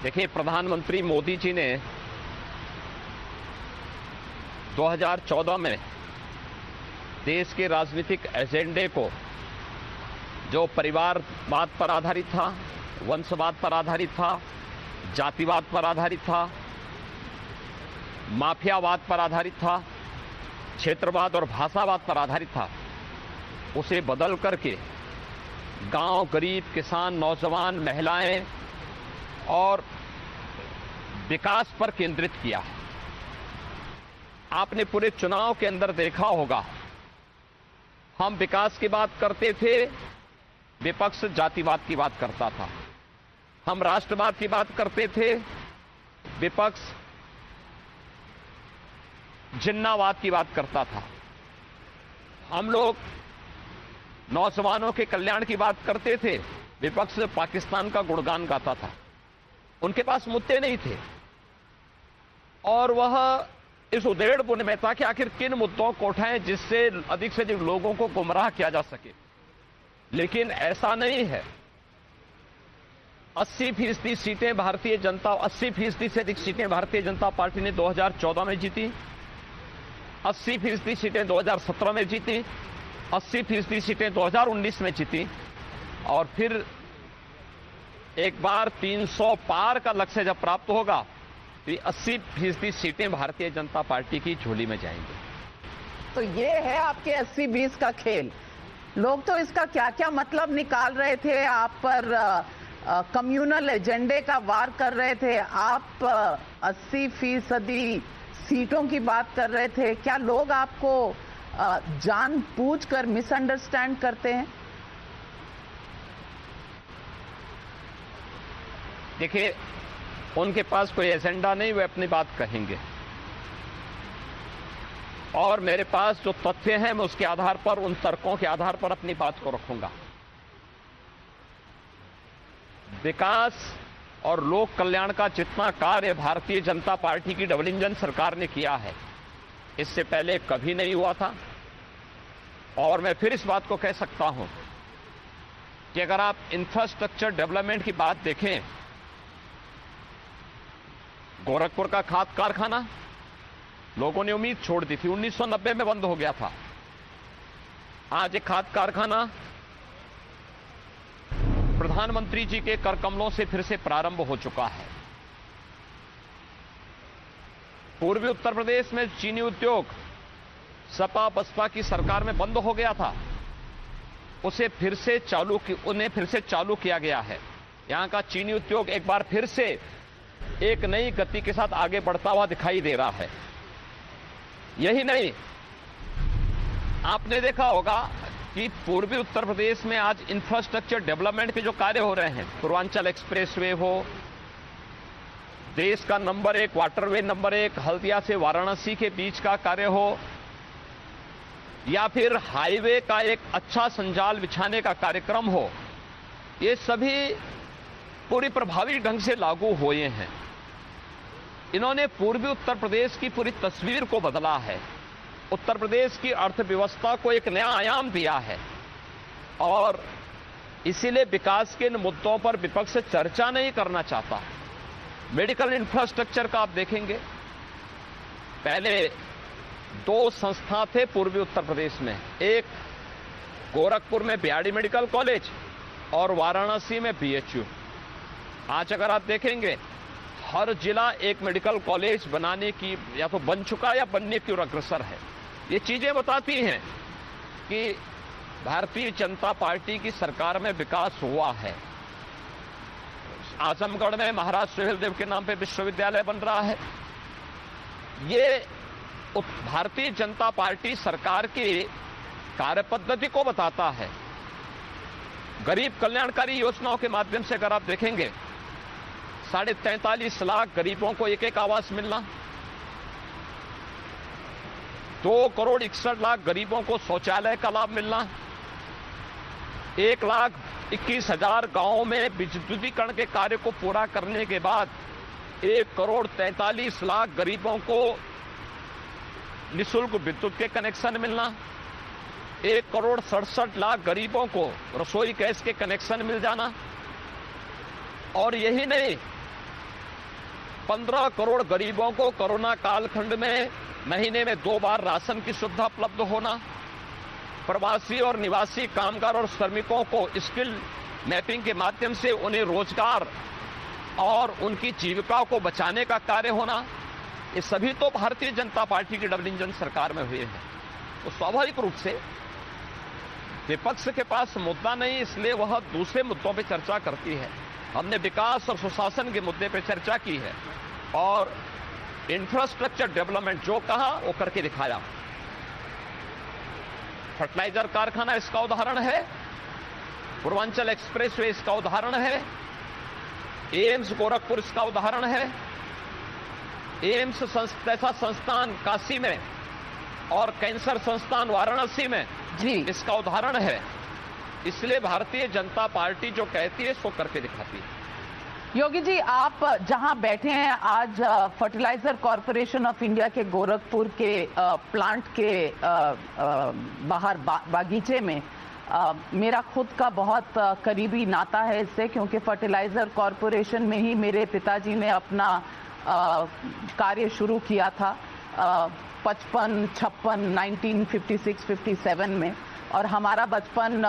देखिए, प्रधानमंत्री मोदी जी ने 2014 में देश के राजनीतिक एजेंडे को, जो परिवारवाद पर आधारित था, वंशवाद पर आधारित था, जातिवाद पर आधारित था, माफियावाद पर आधारित था, क्षेत्रवाद और भाषावाद पर आधारित था, उसे बदल करके गांव, गरीब, किसान, नौजवान, महिलाएं और विकास पर केंद्रित किया है। आपने पूरे चुनाव के अंदर देखा होगा, हम विकास की बात करते थे, विपक्ष जातिवाद की बात करता था। हम राष्ट्रवाद की बात करते थे, विपक्ष जिन्नावाद की बात करता था। हम लोग नौजवानों के कल्याण की बात करते थे, विपक्ष पाकिस्तान का गुणगान गाता था। उनके पास मुद्दे नहीं थे और वह इस उधेड़ बुन में था कि आखिर किन मुद्दों को उठाएं जिससे अधिक से अधिक लोगों को गुमराह किया जा सके। लेकिन ऐसा नहीं है। 80% सीटें भारतीय जनता 80% से अधिक सीटें भारतीय जनता पार्टी ने 2014 में जीती, 80% सीटें 2017 में जीती, 80% सीटें 2019 में जीती और फिर एक बार 300 पार का लक्ष्य जब प्राप्त होगा तो 80% सीटें भारतीय जनता पार्टी की झोली में जाएंगी। तो ये है आपके 80-20 का खेल। लोग तो इसका क्या क्या मतलब निकाल रहे थे, आप पर कम्युनल एजेंडे का वार कर रहे थे, आप 80% सीटों की बात कर रहे थे। क्या लोग आपको जानबूझकर मिसअंडरस्टैंड करते हैं? देखिए, उनके पास कोई एजेंडा नहीं, वे अपनी बात कहेंगे और मेरे पास जो तथ्य हैं मैं उसके आधार पर, उन तर्कों के आधार पर अपनी बात को रखूंगा। विकास और लोक कल्याण का जितना कार्य भारतीय जनता पार्टी की डबल इंजन सरकार ने किया है, इससे पहले कभी नहीं हुआ था। और मैं फिर इस बात को कह सकता हूं कि अगर आप इंफ्रास्ट्रक्चर डेवलपमेंट की बात देखें, गोरखपुर का खाद कारखाना लोगों ने उम्मीद छोड़ दी थी, 1990 में बंद हो गया था। आज एक खाद कारखाना प्रधानमंत्री जी के कर कमलों से फिर से प्रारंभ हो चुका है। पूर्वी उत्तर प्रदेश में चीनी उद्योग सपा बसपा की सरकार में बंद हो गया था, उन्हें फिर से चालू किया गया है। यहां का चीनी उद्योग एक बार फिर से एक नई गति के साथ आगे बढ़ता हुआ दिखाई दे रहा है। यही नहीं, आपने देखा होगा कि पूर्वी उत्तर प्रदेश में आज इंफ्रास्ट्रक्चर डेवलपमेंट के जो कार्य हो रहे हैं, पूर्वांचल एक्सप्रेसवे हो, देश का नंबर 1 वाटरवे नंबर 1 हल्दिया से वाराणसी के बीच का कार्य हो, या फिर हाईवे का एक अच्छा संजाल बिछाने का कार्यक्रम हो, ये सभी पूरी प्रभावी ढंग से लागू हुए हैं। इन्होंने पूर्वी उत्तर प्रदेश की पूरी तस्वीर को बदला है, उत्तर प्रदेश की अर्थव्यवस्था को एक नया आयाम दिया है और इसीलिए विकास के इन मुद्दों पर विपक्ष चर्चा नहीं करना चाहता। मेडिकल इंफ्रास्ट्रक्चर का आप देखेंगे, पहले 2 संस्था थे पूर्वी उत्तर प्रदेश में, एक गोरखपुर में बीआरडी मेडिकल कॉलेज और वाराणसी में बीएचयू। आज अगर आप देखेंगे, हर जिला एक मेडिकल कॉलेज बनाने की या तो बन चुका या बनने की ओर अग्रसर है। ये चीजें बताती हैं कि भारतीय जनता पार्टी की सरकार में विकास हुआ है। आजमगढ़ में महाराज सुहेलदेव के नाम पे विश्वविद्यालय बन रहा है। ये भारतीय जनता पार्टी सरकार की कार्यपद्धति को बताता है। गरीब कल्याणकारी योजनाओं के माध्यम से अगर आप देखेंगे, 43.5 लाख गरीबों को एक आवास मिलना, 2,61,00,000 गरीबों को शौचालय का लाभ मिलना, 1,21,000 गांवों में विद्युतीकरण के कार्य को पूरा करने के बाद 1,43,00,000 गरीबों को निःशुल्क विद्युत के कनेक्शन मिलना, 1,67,00,000 गरीबों को रसोई गैस के कनेक्शन मिल जाना। और यही नहीं, 15 करोड़ गरीबों को कोरोना कालखंड में महीने में 2 बार राशन की सुविधा उपलब्ध होना, प्रवासी और निवासी कामगार और श्रमिकों को स्किल मैपिंग के माध्यम से उन्हें रोजगार और उनकी जीविका को बचाने का कार्य होना, ये सभी तो भारतीय जनता पार्टी की डबल इंजन सरकार में हुए हैं। तो स्वाभाविक रूप से विपक्ष के पास मुद्दा नहीं, इसलिए वह दूसरे मुद्दों पर चर्चा करती है। हमने विकास और सुशासन के मुद्दे पर चर्चा की है और इंफ्रास्ट्रक्चर डेवलपमेंट जो कहा वो करके दिखाया। फर्टिलाइजर कारखाना इसका उदाहरण है, पूर्वांचल एक्सप्रेसवे इसका उदाहरण है, एम्स गोरखपुर इसका उदाहरण है, एम्स जैसा संस्थान काशी में और कैंसर संस्थान वाराणसी में जी इसका उदाहरण है। इसलिए भारतीय जनता पार्टी जो कहती है सो करके दिखाती है। योगी जी, आप जहां बैठे हैं आज फर्टिलाइजर कॉरपोरेशन ऑफ इंडिया के गोरखपुर के प्लांट के बाहर बागीचे में, मेरा खुद का बहुत करीबी नाता है इससे, क्योंकि फर्टिलाइजर कॉरपोरेशन में ही मेरे पिताजी ने अपना कार्य शुरू किया था 55-56 1956-57 में, और हमारा बचपन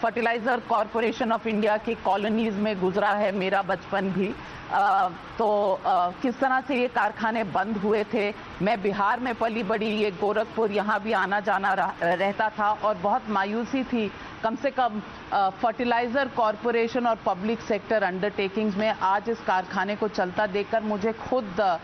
फर्टिलाइजर कॉरपोरेशन ऑफ इंडिया की कॉलोनीज में गुजरा है, मेरा बचपन भी। किस तरह से ये कारखाने बंद हुए थे, मैं बिहार में पली बड़ी, ये गोरखपुर यहाँ भी आना जाना रहता था और बहुत मायूसी थी। कम से कम फर्टिलाइजर कॉरपोरेशन और पब्लिक सेक्टर अंडरटेकिंग्स में आज इस कारखाने को चलता देखकर मुझे खुद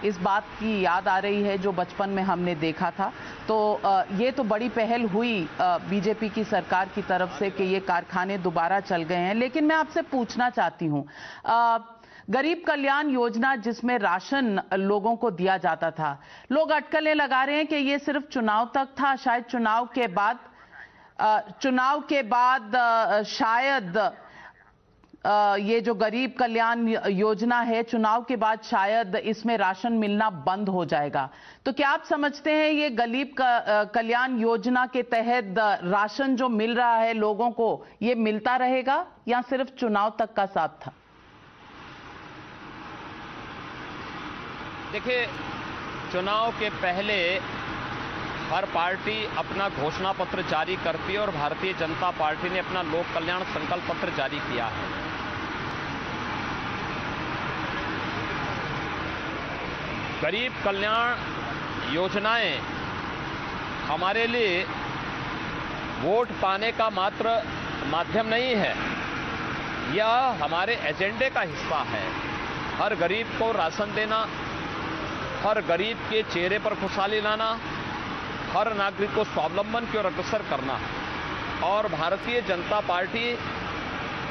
इस बात की याद आ रही है जो बचपन में हमने देखा था। तो ये तो बड़ी पहल हुई बीजेपी की सरकार की तरफ से कि ये कारखाने दोबारा चल गए हैं। लेकिन मैं आपसे पूछना चाहती हूँ, गरीब कल्याण योजना जिसमें राशन लोगों को दिया जाता था, लोग अटकलें लगा रहे हैं कि ये सिर्फ चुनाव तक था, शायद चुनाव के बाद शायद ये जो गरीब कल्याण योजना है, चुनाव के बाद शायद इसमें राशन मिलना बंद हो जाएगा। तो क्या आप समझते हैं ये गरीब कल्याण योजना के तहत राशन जो मिल रहा है लोगों को, ये मिलता रहेगा या सिर्फ चुनाव तक का साथ था? देखिए, चुनाव के पहले हर पार्टी अपना घोषणा पत्र जारी करती है और भारतीय जनता पार्टी ने अपना लोक कल्याण संकल्प पत्र जारी किया है। गरीब कल्याण योजनाएं हमारे लिए वोट पाने का मात्र माध्यम नहीं है, यह हमारे एजेंडे का हिस्सा है। हर गरीब को राशन देना, हर गरीब के चेहरे पर खुशहाली लाना, हर नागरिक को स्वावलंबन की ओर अग्रसर करना। और भारतीय जनता पार्टी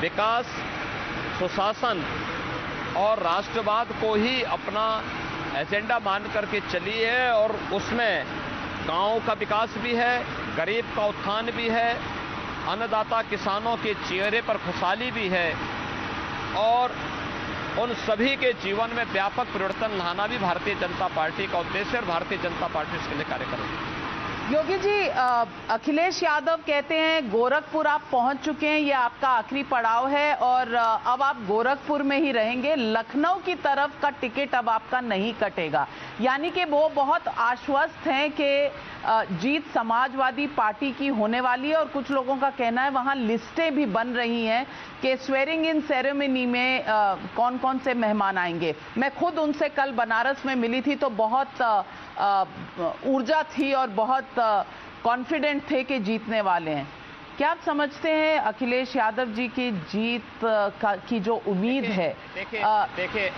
विकास, सुशासन और राष्ट्रवाद को ही अपना एजेंडा मान करके चली है और उसमें गांव का विकास भी है, गरीब का उत्थान भी है, अन्नदाता किसानों के चेहरे पर खुशहाली भी है और उन सभी के जीवन में व्यापक परिवर्तन लाना भी भारतीय जनता पार्टी का उद्देश्य है और भारतीय जनता पार्टी इसके लिए कार्य करेगी। योगी जी, अखिलेश यादव कहते हैं गोरखपुर आप पहुंच चुके हैं, ये आपका आखिरी पड़ाव है और अब आप गोरखपुर में ही रहेंगे, लखनऊ की तरफ का टिकट अब आपका नहीं कटेगा। यानी कि वो बहुत आश्वस्त हैं कि जीत समाजवादी पार्टी की होने वाली है और कुछ लोगों का कहना है वहां लिस्टें भी बन रही हैं कि स्वेरिंग इन सेरेमनी में कौन कौन से मेहमान आएंगे। मैं खुद उनसे कल बनारस में मिली थी तो बहुत ऊर्जा थी और बहुत कॉन्फिडेंट थे कि जीतने वाले हैं। क्या आप समझते हैं अखिलेश यादव जी की जीत की जो उम्मीद है? देखिए,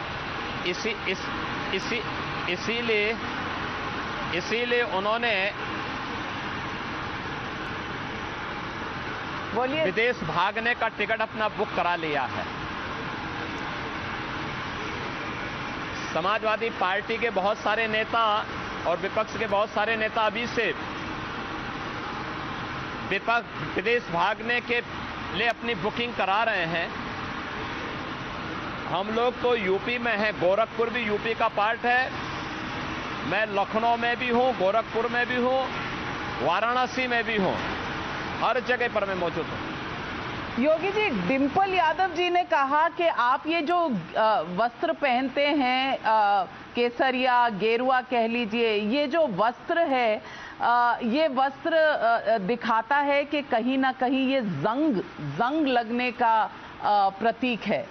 इसीलिए उन्होंने विदेश भागने का टिकट अपना बुक करा लिया है। समाजवादी पार्टी के बहुत सारे नेता और विपक्ष के बहुत सारे नेता अभी से विदेश भागने के लिए अपनी बुकिंग करा रहे हैं। हम लोग तो यूपी में हैं, गोरखपुर भी यूपी का पार्ट है। मैं लखनऊ में भी हूं, गोरखपुर में भी हूं, वाराणसी में भी हूं, हर जगह पर मैं मौजूद हूं। योगी जी, डिंपल यादव जी ने कहा कि आप ये जो वस्त्र पहनते हैं, केसरिया गेरुआ कह लीजिए, ये जो वस्त्र है, ये वस्त्र दिखाता है कि कहीं ना कहीं ये जंग लगने का प्रतीक है।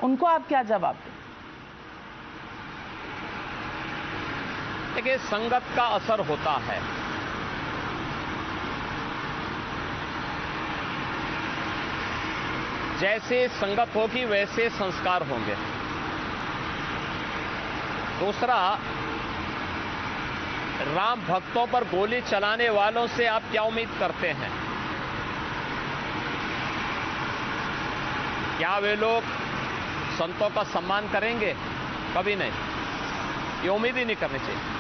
उनको आप क्या जवाब दें? देखिए, संगत का असर होता है। जैसे संगत होगी वैसे संस्कार होंगे। दूसरा, राम भक्तों पर गोली चलाने वालों से आप क्या उम्मीद करते हैं? क्या वे लोग संतों का सम्मान करेंगे? कभी नहीं। ये उम्मीद ही नहीं करनी चाहिए।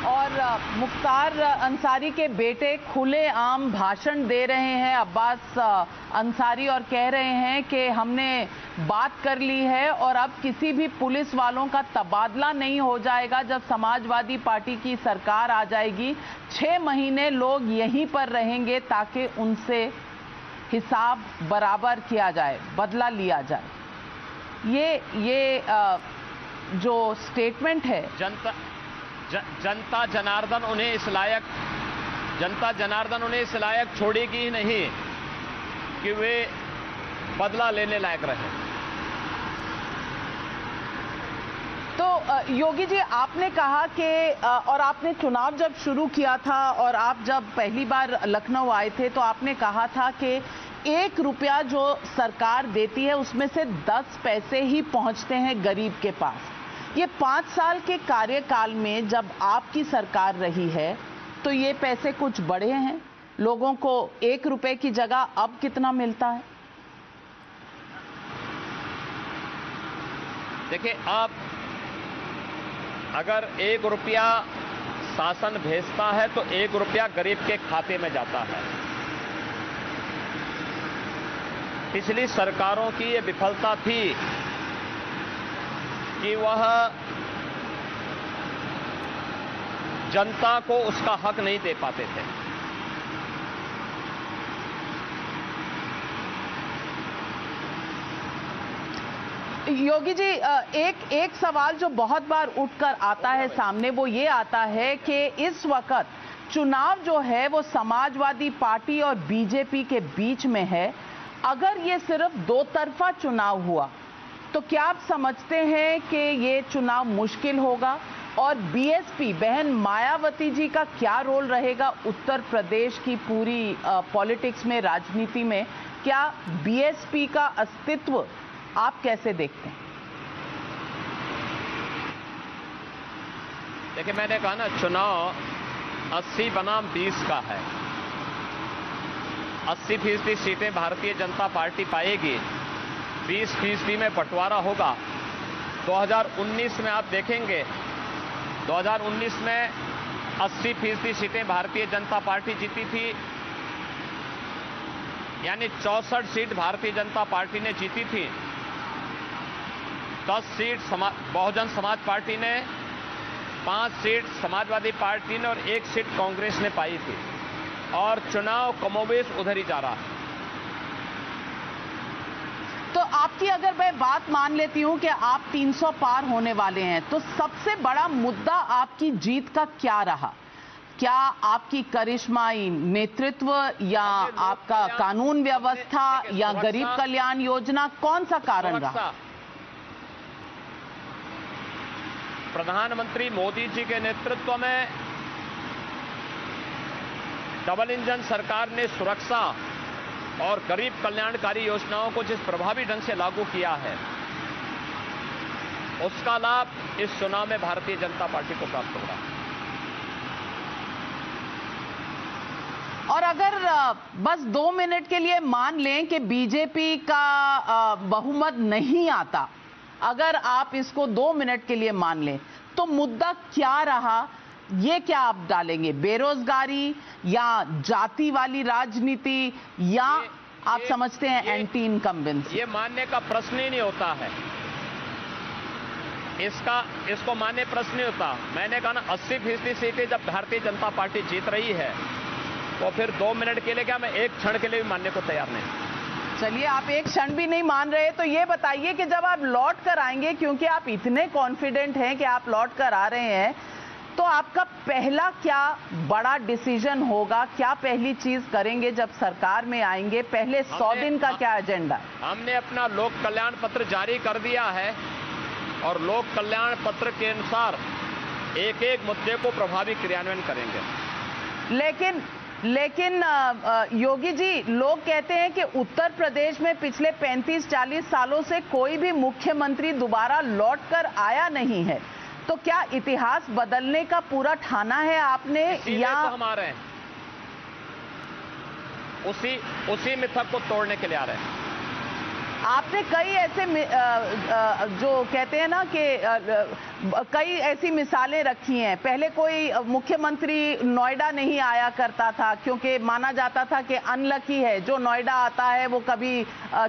और मुख्तार अंसारी के बेटे खुलेआम भाषण दे रहे हैं, अब्बास अंसारी, और कह रहे हैं कि हमने बात कर ली है और अब किसी भी पुलिस वालों का तबादला नहीं हो जाएगा। जब समाजवादी पार्टी की सरकार आ जाएगी, 6 महीने लोग यहीं पर रहेंगे ताकि उनसे हिसाब बराबर किया जाए, बदला लिया जाए। ये जो स्टेटमेंट है, जनता जनार्दन उन्हें इस लायक छोड़ेगी ही नहीं कि वे बदला लेने लायक रहे। तो योगी जी, आपने कहा कि और आपने चुनाव जब शुरू किया था और आप जब पहली बार लखनऊ आए थे तो आपने कहा था कि 1 रुपया जो सरकार देती है उसमें से 10 पैसे ही पहुंचते हैं गरीब के पास। ये 5 साल के कार्यकाल में जब आपकी सरकार रही है तो ये पैसे कुछ बढ़े हैं? लोगों को 1 रुपए की जगह अब कितना मिलता है? देखिए, आप अगर 1 रुपया शासन भेजता है तो 1 रुपया गरीब के खाते में जाता है। पिछली सरकारों की ये विफलता थी कि वह जनता को उसका हक नहीं दे पाते थे। योगी जी, एक सवाल जो बहुत बार उठकर आता है सामने, वो ये आता है कि इस वक्त चुनाव जो है वो समाजवादी पार्टी और बीजेपी के बीच में है। अगर ये सिर्फ 2 तरफा चुनाव हुआ तो क्या आप समझते हैं कि ये चुनाव मुश्किल होगा? और बीएसपी बहन मायावती जी का क्या रोल रहेगा उत्तर प्रदेश की पूरी पॉलिटिक्स में, राजनीति में? क्या बीएसपी का अस्तित्व आप कैसे देखते हैं? देखिए, मैंने कहा ना, चुनाव 80 बनाम 20 का है। 80% सीटें भारतीय जनता पार्टी पाएगी, 20% में बंटवारा होगा। 2019 में आप देखेंगे, 2019 में 80% सीटें भारतीय जनता पार्टी जीती थी, यानी 64 सीट भारतीय जनता पार्टी ने जीती थी। 10 सीट बहुजन समाज पार्टी ने, 5 सीट समाजवादी पार्टी ने और 1 सीट कांग्रेस ने पाई थी। और चुनाव कमोबेश उधर ही जा रहा है। तो आपकी अगर मैं बात मान लेती हूं कि आप 300 पार होने वाले हैं, तो सबसे बड़ा मुद्दा आपकी जीत का क्या रहा? क्या आपकी करिश्माई नेतृत्व या आपका कानून व्यवस्था या गरीब कल्याण योजना, कौन सा कारण रहा? प्रधानमंत्री मोदी जी के नेतृत्व में डबल इंजन सरकार ने सुरक्षा और गरीब कल्याणकारी योजनाओं को जिस प्रभावी ढंग से लागू किया है, उसका लाभ इस चुनाव में भारतीय जनता पार्टी को प्राप्त होगा। और अगर बस 2 मिनट के लिए मान लें कि बीजेपी का बहुमत नहीं आता, अगर आप इसको 2 मिनट के लिए मान लें, तो मुद्दा क्या रहा? ये क्या आप डालेंगे? बेरोजगारी या जाति वाली राजनीति, या आप समझते हैं एंटी इनकम्बेंसी? ये मानने का प्रश्न ही नहीं होता है। इसको मानने प्रश्न नहीं होता। मैंने कहा ना, 80% सीटें जब भारतीय जनता पार्टी जीत रही है, तो फिर 2 मिनट के लिए क्या, मैं एक क्षण के लिए भी मानने को तैयार नहीं। चलिए, आप एक क्षण भी नहीं मान रहे, तो ये बताइए कि जब आप लौट कर आएंगे, क्योंकि आप इतने कॉन्फिडेंट हैं कि आप लौट कर आ रहे हैं, तो आपका पहला क्या बड़ा डिसीजन होगा? क्या पहली चीज करेंगे जब सरकार में आएंगे? पहले 100 दिन का क्या एजेंडा? हमने अपना लोक कल्याण पत्र जारी कर दिया है और लोक कल्याण पत्र के अनुसार एक एक मुद्दे को प्रभावी क्रियान्वयन करेंगे। लेकिन योगी जी, लोग कहते हैं कि उत्तर प्रदेश में पिछले 35-40 सालों से कोई भी मुख्यमंत्री दोबारा लौट कर आया नहीं है, तो क्या इतिहास बदलने का पूरा ठाना है आपने, या तो हम आ रहे हैं, उसी मिथक को तोड़ने के लिए आ रहे हैं। आपने कई ऐसे जो कहते हैं ना कि कई ऐसी मिसालें रखी हैं। पहले कोई मुख्यमंत्री नोएडा नहीं आया करता था क्योंकि माना जाता था कि अनलकी है, जो नोएडा आता है वो कभी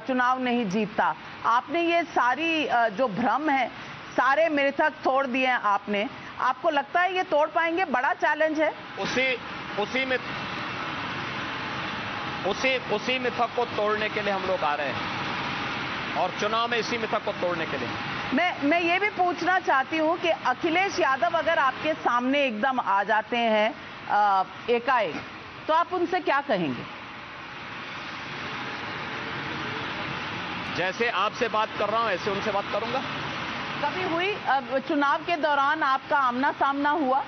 चुनाव नहीं जीतता। आपने ये सारी जो भ्रम है, सारे मिथक तोड़ दिए हैं आपने। आपको लगता है ये तोड़ पाएंगे? बड़ा चैलेंज है। उसी मिथक को तोड़ने के लिए हम लोग आ रहे हैं और चुनाव में इसी मिथक को तोड़ने के लिए। मैं ये भी पूछना चाहती हूं कि अखिलेश यादव अगर आपके सामने एकदम आ जाते हैं एकाएक, तो आप उनसे क्या कहेंगे? जैसे आपसे बात कर रहा हूं ऐसे उनसे बात करूंगा। कभी हुई चुनाव के दौरान आपका आमना सामना हुआ?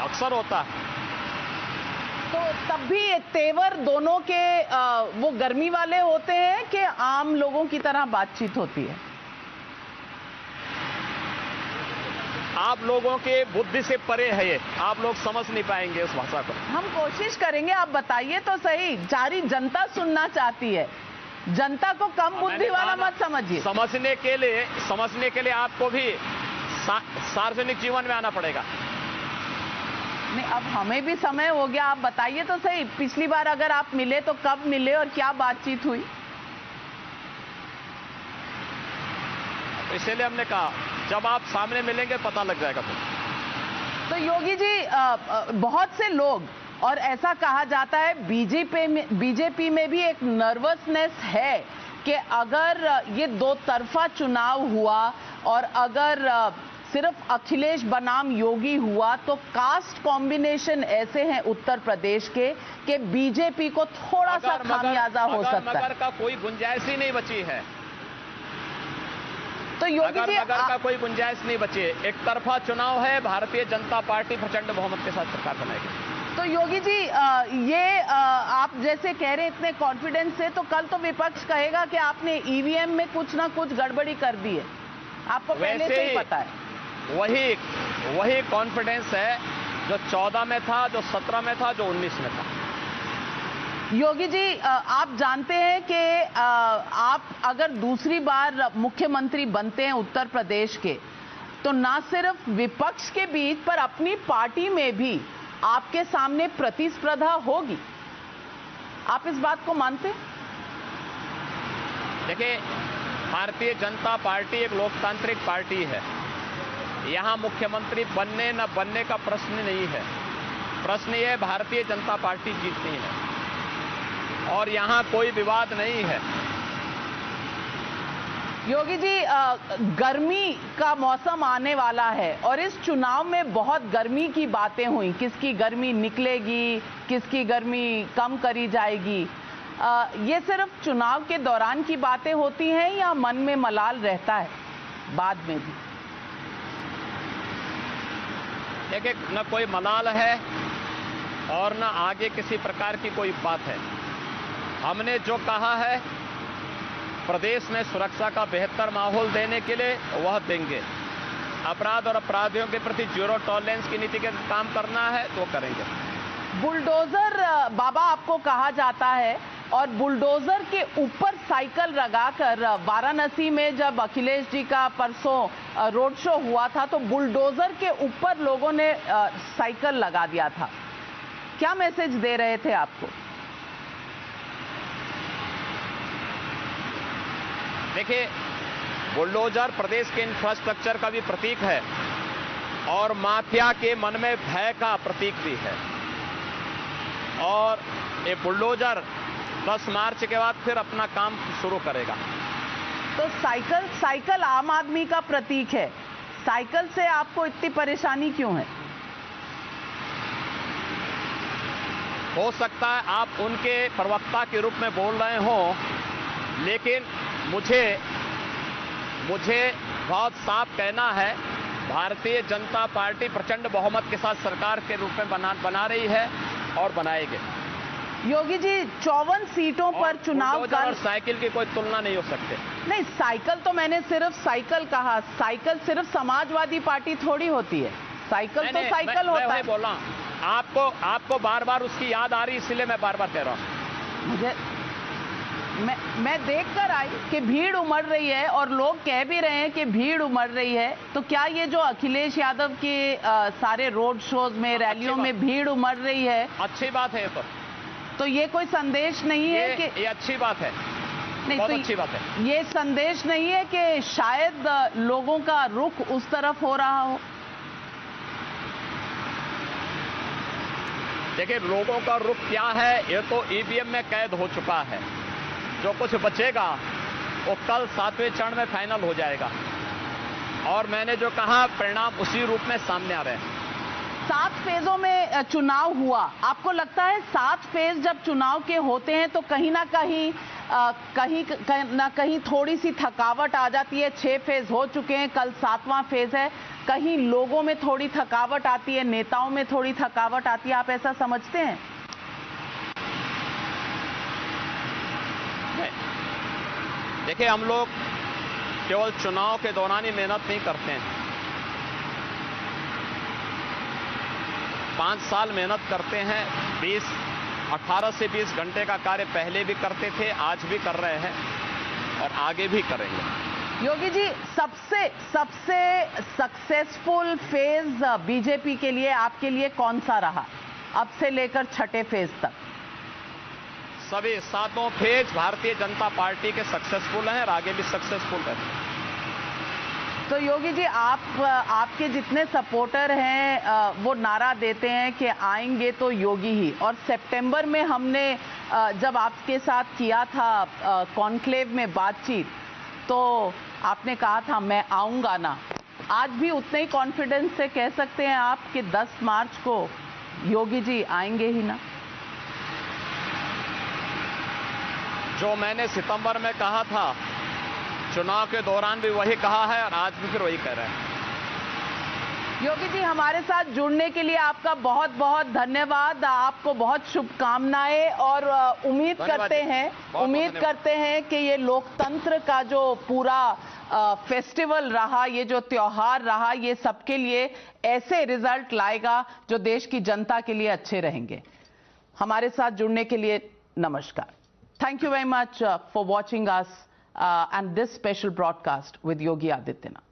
अक्सर होता है। तो तब भी तेवर दोनों के वो गर्मी वाले होते हैं कि आम लोगों की तरह बातचीत होती है? आप लोगों के बुद्धि से परे है ये, आप लोग समझ नहीं पाएंगे उस भाषा को। हम कोशिश करेंगे, आप बताइए तो सही। सारी जनता सुनना चाहती है, जनता को कम बुद्धि वाला मत समझिए। समझने के लिए आपको भी सार्वजनिक जीवन में आना पड़ेगा। नहीं, अब हमें भी समय हो गया, आप बताइए तो सही। पिछली बार अगर आप मिले तो कब मिले और क्या बातचीत हुई? इसलिए हमने कहा जब आप सामने मिलेंगे पता लग जाएगा। तो योगी जी, बहुत से लोग, और ऐसा कहा जाता है बीजेपी में भी एक नर्वसनेस है कि अगर ये दो तरफा चुनाव हुआ और अगर सिर्फ अखिलेश बनाम योगी हुआ तो कास्ट कॉम्बिनेशन ऐसे हैं उत्तर प्रदेश के कि बीजेपी को थोड़ा सा खामियाजा हो सकता है। मगर का कोई गुंजाइश ही नहीं बची है। तो योगी जी, मगर का कोई गुंजाइश नहीं बची है। एक तरफा चुनाव है, भारतीय जनता पार्टी प्रचंड बहुमत के साथ सरकार बनाएगी। तो योगी जी, ये आप जैसे कह रहे हैं इतने कॉन्फिडेंस से, तो कल तो विपक्ष कहेगा कि आपने ईवीएम में कुछ ना कुछ गड़बड़ी कर दी है। आपको पहले से ही पता है। वही कॉन्फिडेंस है जो 14 में था, जो 17 में था, जो 19 में था। योगी जी, आप जानते हैं कि आप अगर दूसरी बार मुख्यमंत्री बनते हैं उत्तर प्रदेश के, तो ना सिर्फ विपक्ष के बीच पर अपनी पार्टी में भी आपके सामने प्रतिस्पर्धा होगी। आप इस बात को मानते हैं? देखिए, भारतीय जनता पार्टी एक लोकतांत्रिक पार्टी है। यहां मुख्यमंत्री बनने न बनने का प्रश्न नहीं है। प्रश्न ये भारतीय जनता पार्टी जीतनी है और यहां कोई विवाद नहीं है। योगी जी, गर्मी का मौसम आने वाला है और इस चुनाव में बहुत गर्मी की बातें हुई। किसकी गर्मी निकलेगी, किसकी गर्मी कम करी जाएगी, ये सिर्फ चुनाव के दौरान की बातें होती हैं या मन में मलाल रहता है बाद में भी? देखिए, न कोई मलाल है और न आगे किसी प्रकार की कोई बात है। हमने जो कहा है, प्रदेश में सुरक्षा का बेहतर माहौल देने के लिए वह देंगे। अपराध और अपराधियों के प्रति जीरो टॉलरेंस की नीति के काम करना है तो करेंगे। बुलडोजर बाबा आपको कहा जाता है और बुलडोजर के ऊपर साइकिल लगाकर वाराणसी में जब अखिलेश जी का परसों रोड शो हुआ था तो बुलडोजर के ऊपर लोगों ने साइकिल लगा दिया था। क्या मैसेज दे रहे थे आपको? देखिए, बुलडोजर प्रदेश के इंफ्रास्ट्रक्चर का भी प्रतीक है और माफिया के मन में भय का प्रतीक भी है। और ये बुलडोजर 10 मार्च के बाद फिर अपना काम शुरू करेगा। तो साइकिल आम आदमी का प्रतीक है, साइकिल से आपको इतनी परेशानी क्यों है? हो सकता है आप उनके प्रवक्ता के रूप में बोल रहे हो, लेकिन मुझे बहुत साफ कहना है, भारतीय जनता पार्टी प्रचंड बहुमत के साथ सरकार के रूप में बना रही है और बनाएगी। योगी जी 54 सीटों पर चुनाव कर और साइकिल की कोई तुलना नहीं हो सकती। नहीं, साइकिल तो मैंने सिर्फ साइकिल कहा, साइकिल सिर्फ समाजवादी पार्टी थोड़ी होती है, साइकिल तो साइकिल होता है। बोला आपको बार बार उसकी याद आ रही, इसलिए मैं बार बार कह रहा हूं। मैं देखकर आई कि भीड़ उमड़ रही है और लोग कह भी रहे हैं कि भीड़ उमड़ रही है, तो क्या ये जो अखिलेश यादव के सारे रोड शोज में, रैलियों में भीड़ उमड़ रही है, अच्छी बात है। तो ये कोई संदेश नहीं है कि ये अच्छी बात है? नहीं, बहुत अच्छी बात है। ये संदेश नहीं है कि शायद लोगों का रुख उस तरफ हो रहा हो? देखिए, लोगों का रुख क्या है, ये तो ईवीएम में कैद हो चुका है। जो कुछ बचेगा वो कल 7वें चरण में फाइनल हो जाएगा, और मैंने जो कहा परिणाम उसी रूप में सामने आ रहे हैं। 7 फेजों में चुनाव हुआ, आपको लगता है 7 फेज जब चुनाव के होते हैं तो कहीं ना कहीं थोड़ी सी थकावट आ जाती है? 6 फेज हो चुके हैं, कल 7वां फेज है, कहीं लोगों में थोड़ी थकावट आती है, नेताओं में थोड़ी थकावट आती है, आप ऐसा समझते हैं? देखिए, हम लोग केवल चुनाव के दौरान ही मेहनत नहीं करते हैं, 5 साल मेहनत करते हैं। 18 से 20 घंटे का कार्य पहले भी करते थे, आज भी कर रहे हैं और आगे भी करेंगे। योगी जी, सबसे सक्सेसफुल फेज बीजेपी के लिए, आपके लिए कौन सा रहा अब से लेकर 6ठे फेज तक? सभी 7 फेज भारतीय जनता पार्टी के सक्सेसफुल हैं और आगे भी सक्सेसफुल रहेंगे। तो योगी जी, आपके जितने सपोर्टर हैं वो नारा देते हैं कि आएंगे तो योगी ही, और सितंबर में हमने जब आपके साथ किया था कॉन्क्लेव में बातचीत, तो आपने कहा था मैं आऊंगा ना। आज भी उतने ही कॉन्फिडेंस से कह सकते हैं आप कि 10 मार्च को योगी जी आएंगे ही ना? जो मैंने सितंबर में कहा था, चुनाव के दौरान भी वही कहा है और आज भी फिर वही कह रहे हैं। योगी जी, हमारे साथ जुड़ने के लिए आपका बहुत बहुत धन्यवाद, आपको बहुत शुभकामनाएं, और उम्मीद करते हैं कि ये लोकतंत्र का जो पूरा फेस्टिवल रहा, ये जो त्योहार रहा, ये सबके लिए ऐसे रिजल्ट लाएगा जो देश की जनता के लिए अच्छे रहेंगे। हमारे साथ जुड़ने के लिए नमस्कार। Thank you very much for watching us and this special broadcast with Yogi Adityanath.